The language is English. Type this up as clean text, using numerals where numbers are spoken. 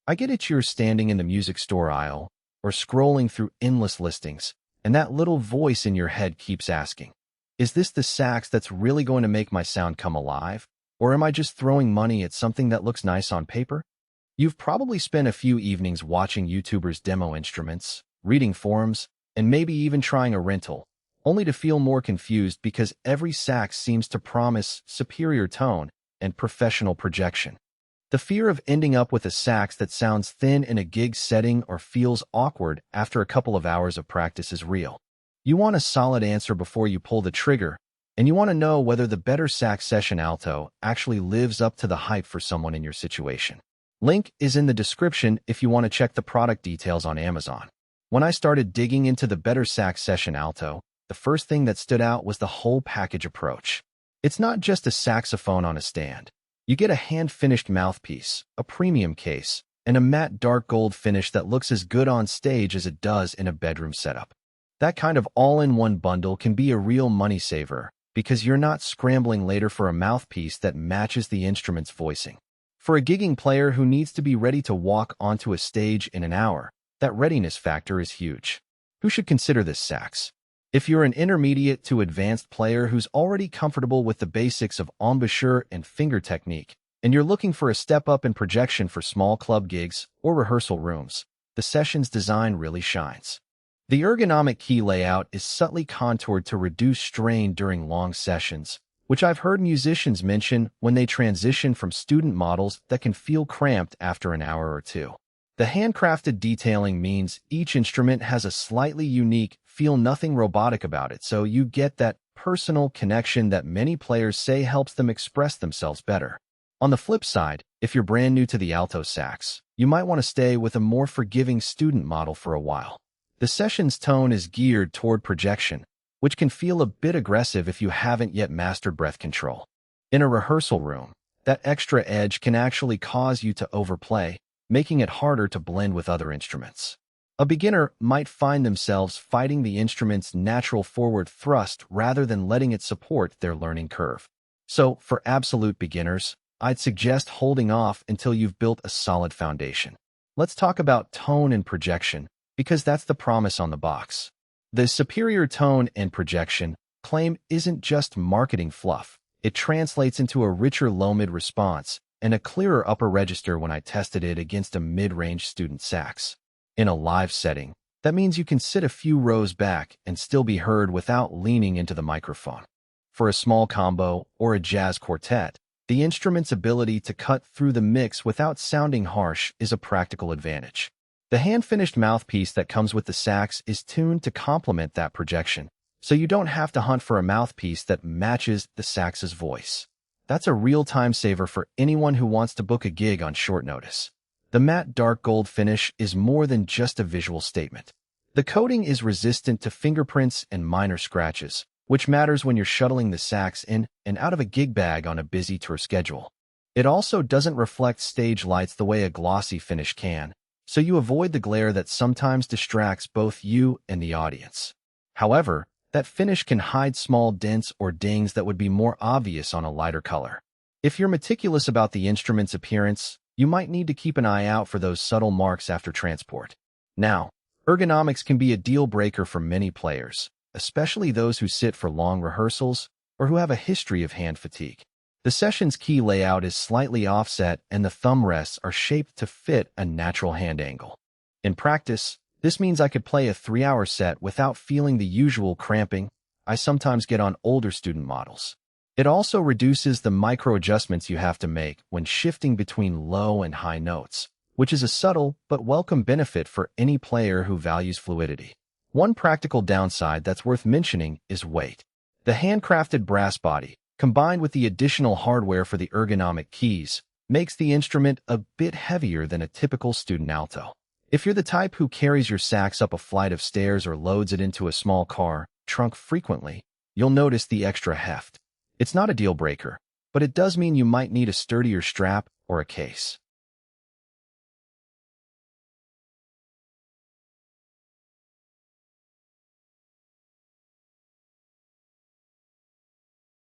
I get it, you're standing in the music store aisle or scrolling through endless listings, and that little voice in your head keeps asking, is this the sax that's really going to make my sound come alive? Or am I just throwing money at something that looks nice on paper? You've probably spent a few evenings watching YouTubers demo instruments, reading forums, and maybe even trying a rental, only to feel more confused because every sax seems to promise superior tone and professional projection. The fear of ending up with a sax that sounds thin in a gig setting or feels awkward after a couple of hours of practice is real. You want a solid answer before you pull the trigger, and you want to know whether the BetterSax Session Alto actually lives up to the hype for someone in your situation. Link is in the description if you want to check the product details on Amazon. When I started digging into the BetterSax Session Alto, the first thing that stood out was the whole package approach. It's not just a saxophone on a stand. You get a hand-finished mouthpiece, a premium case, and a matte dark gold finish that looks as good on stage as it does in a bedroom setup. That kind of all-in-one bundle can be a real money saver because you're not scrambling later for a mouthpiece that matches the instrument's voicing. For a gigging player who needs to be ready to walk onto a stage in an hour, that readiness factor is huge. Who should consider this sax? If you're an intermediate to advanced player who's already comfortable with the basics of embouchure and finger technique, and you're looking for a step up in projection for small club gigs or rehearsal rooms, the Session's design really shines. The ergonomic key layout is subtly contoured to reduce strain during long sessions, which I've heard musicians mention when they transition from student models that can feel cramped after an hour or two. The handcrafted detailing means each instrument has a slightly unique, feel nothing robotic about it, so you get that personal connection that many players say helps them express themselves better. On the flip side, if you're brand new to the alto sax, you might want to stay with a more forgiving student model for a while. The Session's tone is geared toward projection, which can feel a bit aggressive if you haven't yet mastered breath control. In a rehearsal room, that extra edge can actually cause you to overplay, making it harder to blend with other instruments. A beginner might find themselves fighting the instrument's natural forward thrust rather than letting it support their learning curve. So, for absolute beginners, I'd suggest holding off until you've built a solid foundation. Let's talk about tone and projection, because that's the promise on the box. The superior tone and projection claim isn't just marketing fluff. It translates into a richer low-mid response and a clearer upper register when I tested it against a mid-range student sax. In a live setting, that means you can sit a few rows back and still be heard without leaning into the microphone. For a small combo or a jazz quartet, the instrument's ability to cut through the mix without sounding harsh is a practical advantage. The hand-finished mouthpiece that comes with the sax is tuned to complement that projection, so you don't have to hunt for a mouthpiece that matches the sax's voice. That's a real time saver for anyone who wants to book a gig on short notice. The matte dark gold finish is more than just a visual statement. The coating is resistant to fingerprints and minor scratches, which matters when you're shuttling the sax in and out of a gig bag on a busy tour schedule. It also doesn't reflect stage lights the way a glossy finish can, so you avoid the glare that sometimes distracts both you and the audience. However, that finish can hide small dents or dings that would be more obvious on a lighter color. If you're meticulous about the instrument's appearance, you might need to keep an eye out for those subtle marks after transport. Now, ergonomics can be a deal breaker for many players, especially those who sit for long rehearsals or who have a history of hand fatigue. The Session's key layout is slightly offset and the thumb rests are shaped to fit a natural hand angle. In practice, this means I could play a 3-hour set without feeling the usual cramping I sometimes get on older student models. It also reduces the micro adjustments you have to make when shifting between low and high notes, which is a subtle but welcome benefit for any player who values fluidity. One practical downside that's worth mentioning is weight. The handcrafted brass body, combined with the additional hardware for the ergonomic keys, makes the instrument a bit heavier than a typical student alto. If you're the type who carries your sax up a flight of stairs or loads it into a small car trunk frequently, you'll notice the extra heft. It's not a deal breaker, but it does mean you might need a sturdier strap or a case.